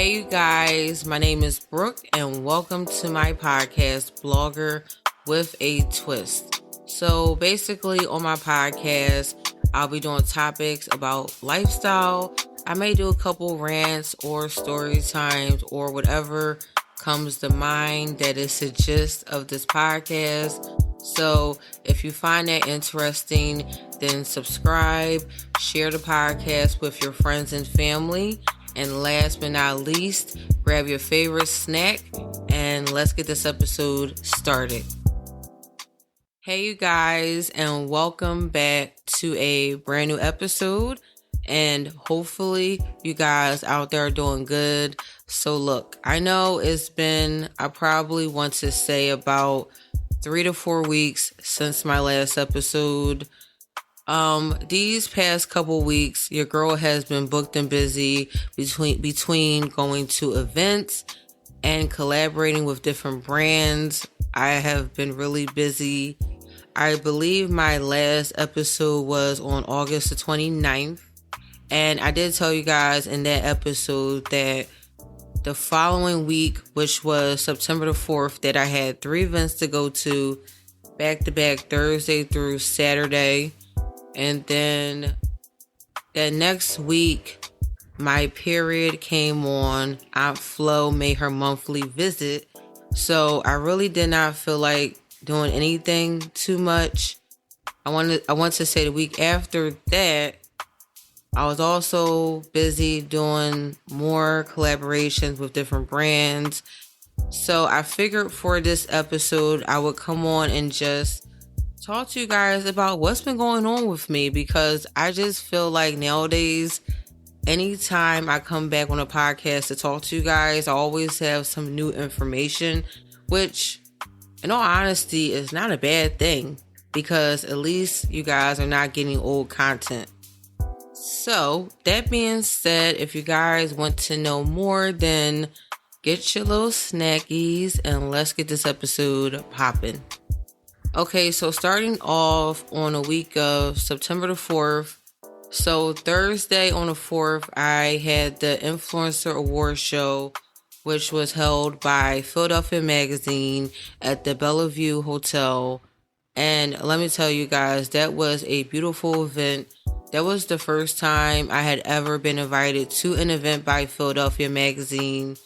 Hey, you guys, my name is Brooke, and welcome to my podcast, Blogger with a Twist. So, basically, on my podcast, I'll be doing topics about lifestyle. I may do a couple rants or story times or whatever comes to mind that is the gist of this podcast. So, if you find that interesting, then subscribe, share the podcast with your friends and family. And last but not least, grab your favorite snack and let's get this episode started. Hey, you guys, and welcome back to a brand new episode. And hopefully you guys out there are doing good. So look, I know I probably want to say about 3 to 4 weeks since my last episode. These past couple weeks, your girl has been booked and busy between going to events and collaborating with different brands. I have been really busy. I believe my last episode was on August the 29th. And I did tell you guys in that episode that the following week, which was September the 4th, that I had 3 events to go to back to back Thursday through Saturday. And then that next week, my period came on. Aunt Flo made her monthly visit. So I really did not feel like doing anything too much. I want to say the week after that, I was also busy doing more collaborations with different brands. So I figured for this episode, I would come on and just talk to you guys about what's been going on with me, because I just feel like nowadays, anytime I come back on a podcast to talk to you guys, I always have some new information, which in all honesty is not a bad thing, because at least you guys are not getting old content. So that being said, if you guys want to know more, then get your little snackies and let's get this episode popping. Okay, so starting off on a week of September the 4th. So Thursday on the 4th, I had the Influencer Award Show, which was held by Philadelphia Magazine at the Bellevue Hotel. And let me tell you guys, that was a beautiful event. That was the first time I had ever been invited to an event by Philadelphia Magazine.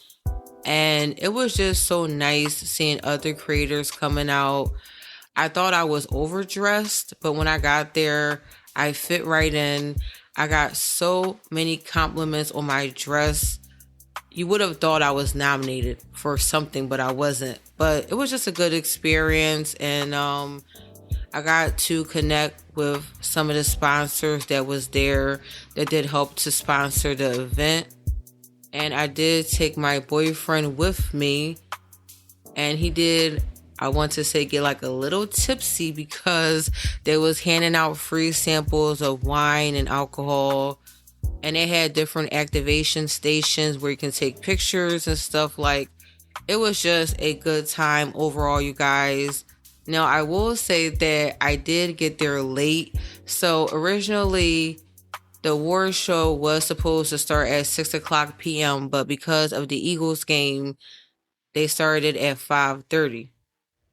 And it was just so nice seeing other creators coming out. I thought I was overdressed, but when I got there, I fit right in. I got so many compliments on my dress. You would have thought I was nominated for something, but I wasn't. But it was just a good experience, and I got to connect with some of the sponsors that was there that did help to sponsor the event. And I did take my boyfriend with me, and he did, I want to say, get like a little tipsy, because they was handing out free samples of wine and alcohol, and they had different activation stations where you can take pictures and stuff. Like, it was just a good time overall, you guys. Now, I will say that I did get there late. So originally, the award show was supposed to start at 6 o'clock p.m., but because of the Eagles game, they started at 5:30.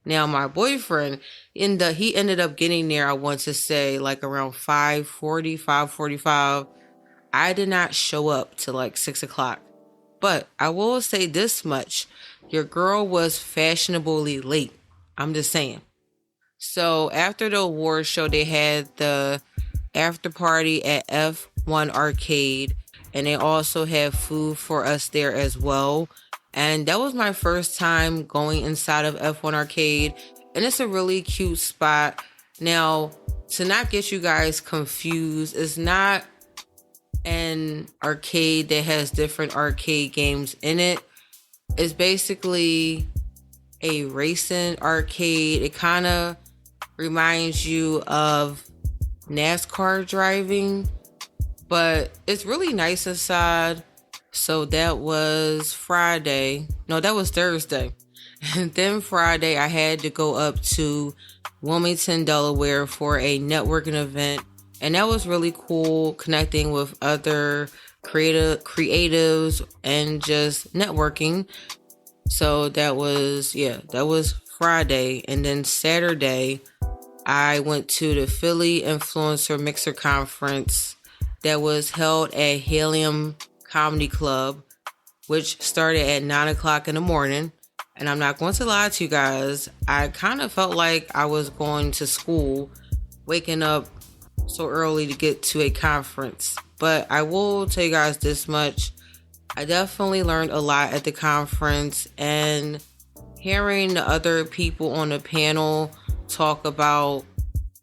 Now, my boyfriend, he ended up getting there, I want to say, like around 5:40, 5:45. I did not show up till like 6 o'clock. But I will say this much. Your girl was fashionably late. I'm just saying. So after the award show, they had the after party at F1 Arcade. And they also had food for us there as well. And that was my first time going inside of F1 Arcade. And it's a really cute spot. Now, to not get you guys confused, it's not an arcade that has different arcade games in it. It's basically a racing arcade. It kind of reminds you of NASCAR driving, but it's really nice inside. So that was Friday. No, that was Thursday. And then Friday, I had to go up to Wilmington, Delaware for a networking event. And that was really cool, connecting with other creatives and just networking. So that was Friday. And then Saturday, I went to the Philly Influencer Mixer Conference that was held at Helium Comedy Club, which started at 9 o'clock in the morning. And I'm not going to lie to you guys, I kind of felt like I was going to school, waking up so early to get to a conference. But I will tell you guys this much. I definitely learned a lot at the conference, and hearing the other people on the panel talk about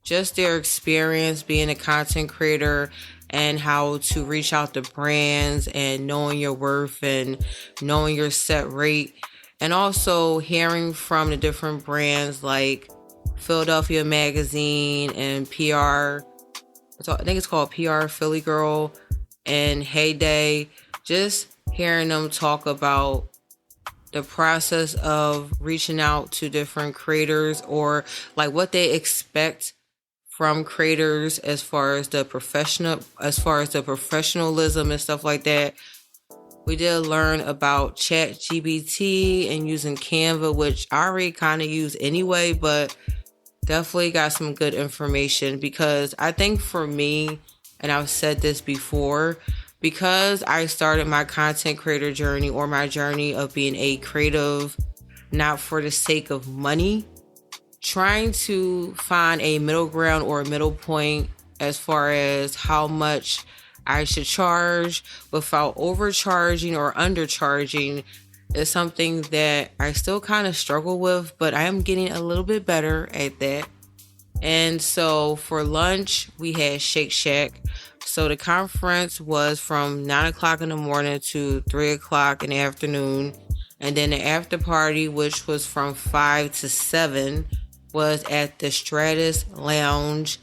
just their experience being a content creator and how to reach out to brands and knowing your worth and knowing your set rate. And also hearing from the different brands like Philadelphia Magazine and PR. I think it's called PR Philly Girl and Heyday. Just hearing them talk about the process of reaching out to different creators, or like what they expect from creators as far as the professionalism and stuff like that. We did learn about ChatGPT and using Canva, which I already kind of use anyway, but definitely got some good information, because I think for me, and I've said this before, because I started my content creator journey, or my journey of being a creative, not for the sake of money, trying to find a middle ground or a middle point as far as how much I should charge without overcharging or undercharging is something that I still kind of struggle with, but I am getting a little bit better at that. And so for lunch, we had Shake Shack. So the conference was from 9 o'clock in the morning to 3 o'clock in the afternoon. And then the after party, which was from 5 to 7, was at the Stratus Lounge,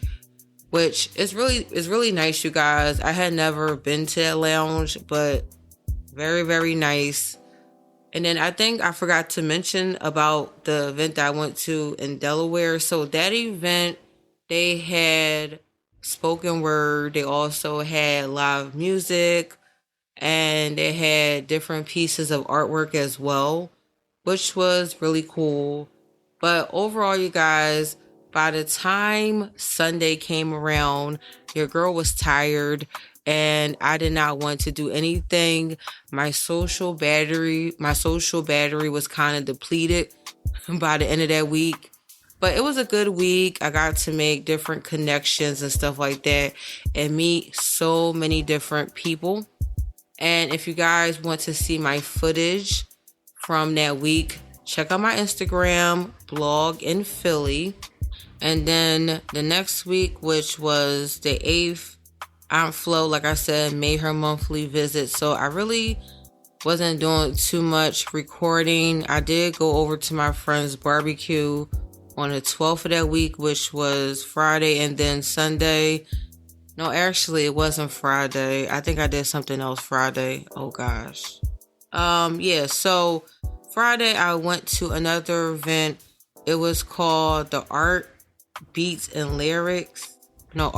which is really nice, you guys. I had never been to that lounge, but very, very nice. And then I think I forgot to mention about the event that I went to in Delaware. So that event, they had spoken word. They also had live music, and they had different pieces of artwork as well, which was really cool. But overall, you guys, by the time Sunday came around, your girl was tired, and I did not want to do anything. My social battery was kind of depleted by the end of that week. But it was a good week. I got to make different connections and stuff like that and meet so many different people. And if you guys want to see my footage from that week, check out my Instagram, Blog in Philly. And then the next week, which was the 8th, Aunt Flo, like I said, made her monthly visit. So I really wasn't doing too much recording. I did go over to my friend's barbecue on the 12th of that week, which was Friday, and then Sunday. No, actually, it wasn't Friday. I think I did something else Friday. Oh, gosh. So Friday, I went to another event. It was called the Art, Beats, and Lyrics, and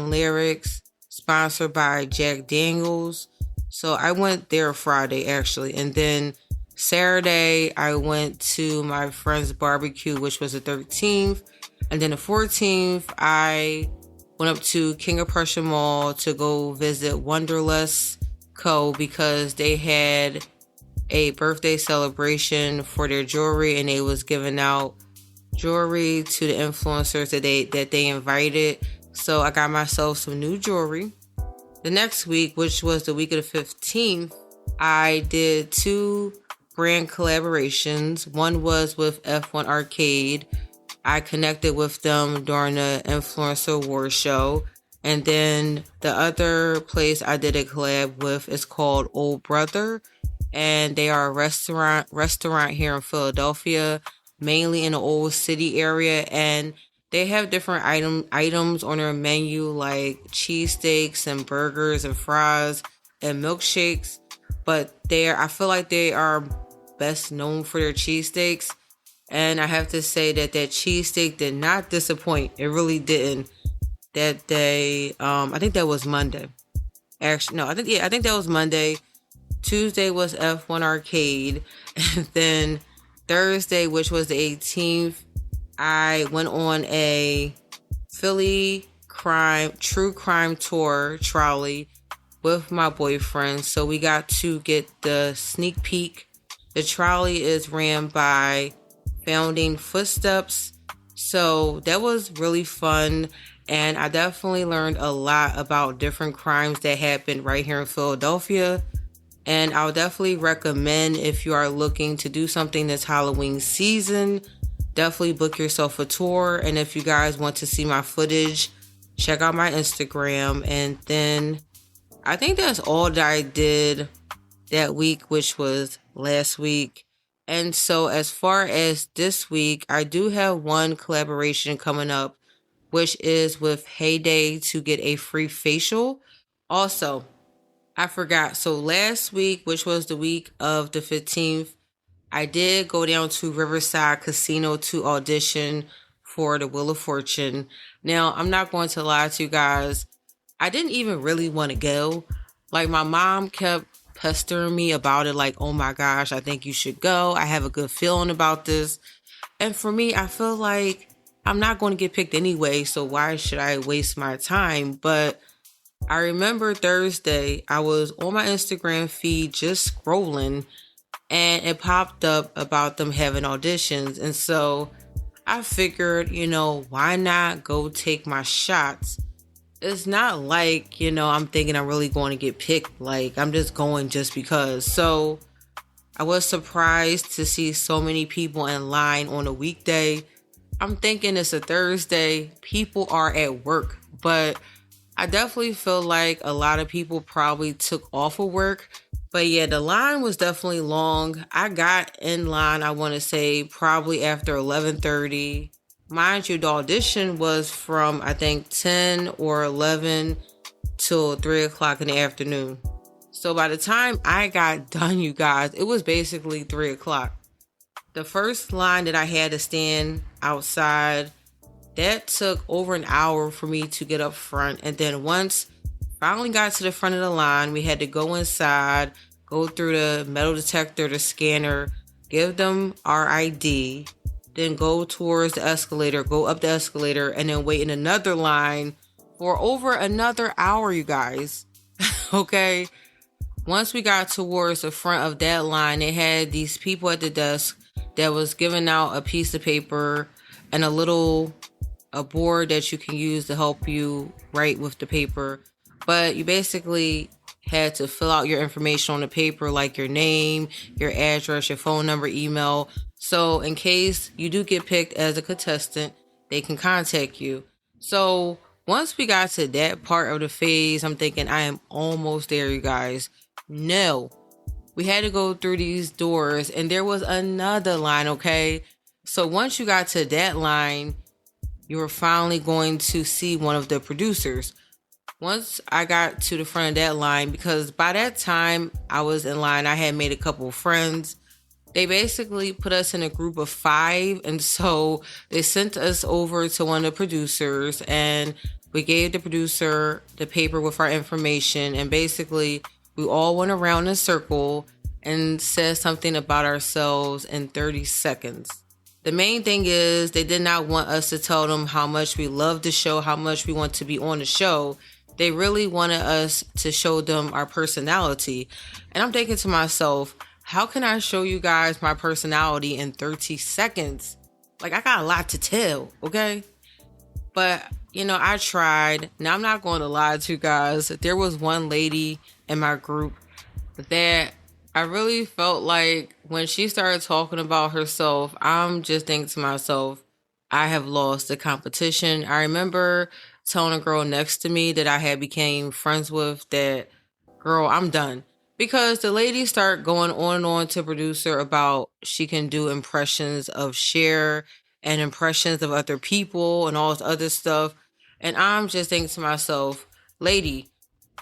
Lyrics, sponsored by Jack Daniels. So I went there Friday, actually. And then Saturday, I went to my friend's barbecue, which was the 13th. And then the 14th, I went up to King of Prussia Mall to go visit Wonderlust Co. because they had a birthday celebration for their jewelry, and they was giving out jewelry to the influencers that they invited. So I got myself some new jewelry. The next week, which was the week of the 15th, I did 2 brand collaborations. One was with F1 Arcade. I connected with them during the Influencer Awards show. And then the other place I did a collab with is called Old Brother. And they are a restaurant here in Philadelphia, mainly in the Old City area. And they have different items on their menu, like cheesesteaks and burgers and fries and milkshakes. But I feel like they are best known for their cheesesteaks. And I have to say that cheesesteak did not disappoint. It really didn't. That day, I think that was Monday. Actually, no, I think that was Monday. Tuesday was F1 Arcade. And then Thursday, which was the 18th, I went on a Philly true crime tour trolley with my boyfriend. So we got to get the sneak peek. The trolley is ran by Founding Footsteps. So that was really fun. And I definitely learned a lot about different crimes that happened right here in Philadelphia. And I would definitely recommend, if you are looking to do something this Halloween season, definitely book yourself a tour. And if you guys want to see my footage, check out my Instagram. And then I think that's all that I did that week, which was last week. And so as far as this week, I do have one collaboration coming up, which is with Heyday to get a free facial. Also, I forgot. So last week, which was the week of the 15th, I did go down to Riverside Casino to audition for the Wheel of Fortune. Now, I'm not going to lie to you guys. I didn't even really want to go. Like, my mom kept pestering me about it. Like, oh my gosh, I think you should go. I have a good feeling about this. And for me, I feel like I'm not going to get picked anyway. So why should I waste my time? But I remember Thursday, I was on my Instagram feed just scrolling, and it popped up about them having auditions. And so I figured, why not go take my shots? It's not like, I'm thinking I'm really going to get picked. Like, I'm just going just because. So I was surprised to see so many people in line on a weekday. I'm thinking it's a Thursday. People are at work, but I definitely feel like a lot of people probably took off of work. But yeah, the line was definitely long. I got in line, I want to say, probably after 11:30. Mind you, the audition was from, I think, 10 or 11 till 3 o'clock in the afternoon. So by the time I got done, you guys, it was basically 3 o'clock. The first line that I had to stand outside, that took over an hour for me to get up front. And then once finally got to the front of the line, we had to go inside, go through the metal detector, the scanner, give them our ID, then go towards the escalator, go up the escalator, and then wait in another line for over another hour, you guys. Okay. Once we got towards the front of that line, they had these people at the desk that was giving out a piece of paper and a board that you can use to help you write with the paper. But you basically had to fill out your information on the paper, like your name, your address, your phone number, email. So in case you do get picked as a contestant, they can contact you. So once we got to that part of the phase, I'm thinking I am almost there, you guys. No, we had to go through these doors and there was another line, okay? So once you got to that line, you were finally going to see one of the producers. Once I got to the front of that line, because by that time I was in line, I had made a couple of friends. They basically put us in a group of 5. And so they sent us over to one of the producers and we gave the producer the paper with our information. And basically we all went around in a circle and said something about ourselves in 30 seconds. The main thing is they did not want us to tell them how much we love the show, how much we want to be on the show. They really wanted us to show them our personality. And I'm thinking to myself, how can I show you guys my personality in 30 seconds? Like, I got a lot to tell, okay? But, I tried. Now, I'm not going to lie to you guys. There was one lady in my group that I really felt like when she started talking about herself, I'm just thinking to myself, I have lost the competition. I remember telling a girl next to me that I had became friends with that, girl, I'm done. Because the lady started going on and on to producer about she can do impressions of Cher and impressions of other people and all this other stuff. And I'm just thinking to myself, lady,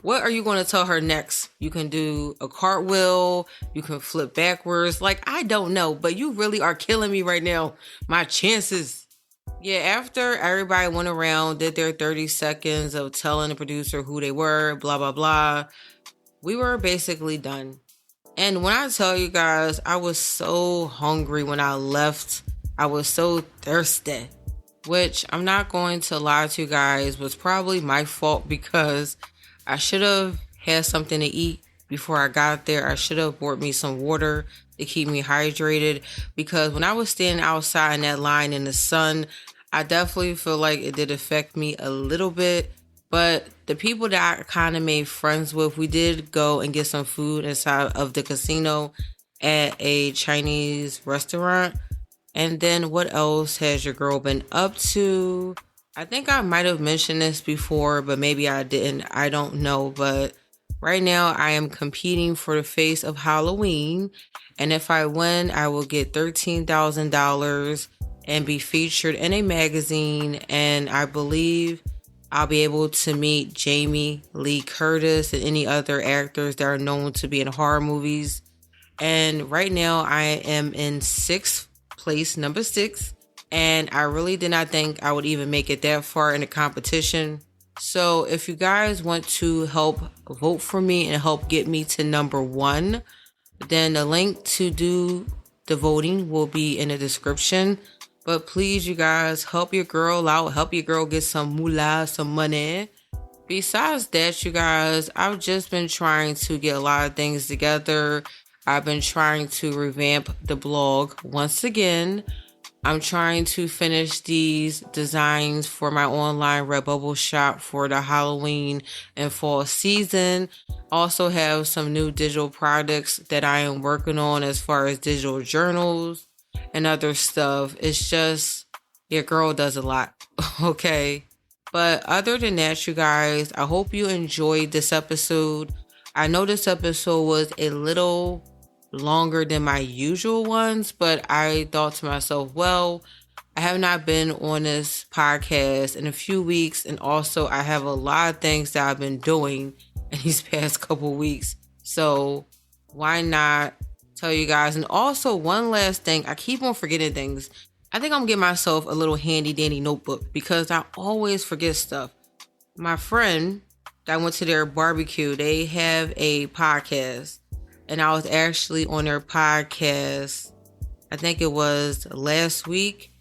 what are you going to tell her next? You can do a cartwheel. You can flip backwards. Like, I don't know, but you really are killing me right now. My chances. Yeah, after everybody went around, did their 30 seconds of telling the producer who they were, blah, blah, blah, we were basically done. And when I tell you guys, I was so hungry when I left. I was so thirsty, which I'm not going to lie to you guys was probably my fault because I should have had something to eat before I got there. I should have bought me some water to keep me hydrated because when I was standing outside in that line in the sun, I definitely feel like it did affect me a little bit. But the people that I kind of made friends with, we did go and get some food inside of the casino at a Chinese restaurant. And then what else has your girl been up to? I think I might have mentioned this before, but maybe I didn't. I don't know. But right now I am competing for the face of Halloween. And if I win, I will get $13,000 and be featured in a magazine. And I believe I'll be able to meet Jamie Lee Curtis and any other actors that are known to be in horror movies. And right now I am in sixth place, number 6. And I really did not think I would even make it that far in the competition. So if you guys want to help vote for me and help get me to number 1, then the link to do the voting will be in the description. But please, you guys, help your girl out. Help your girl get some moolah, some money. Besides that, you guys, I've just been trying to get a lot of things together. I've been trying to revamp the blog once again. I'm trying to finish these designs for my online Redbubble shop for the Halloween and fall season. Also have some new digital products that I am working on as far as digital journals and other stuff. It's just, your girl does a lot, okay? But other than that, you guys, I hope you enjoyed this episode. I know this episode was a little longer than my usual ones, but I thought to myself, well, I have not been on this podcast in a few weeks, and also I have a lot of things that I've been doing in these past couple weeks. So why not tell you guys? And also one last thing, I keep on forgetting things. I think I'm gonna get myself a little handy dandy notebook because I always forget stuff. My friend that went to their barbecue, they have a podcast, and I was actually on their podcast, I think it was last week.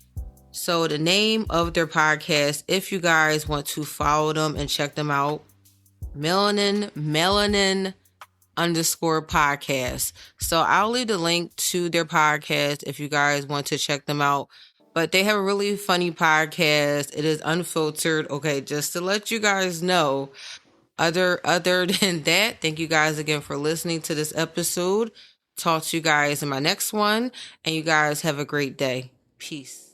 So the name of their podcast, if you guys want to follow them and check them out, Melanin _ podcast. So I'll leave the link to their podcast if you guys want to check them out. But they have a really funny podcast. It is unfiltered. Okay, just to let you guys know. Other than that, thank you guys again for listening to this episode. Talk to you guys in my next one. And you guys have a great day. Peace.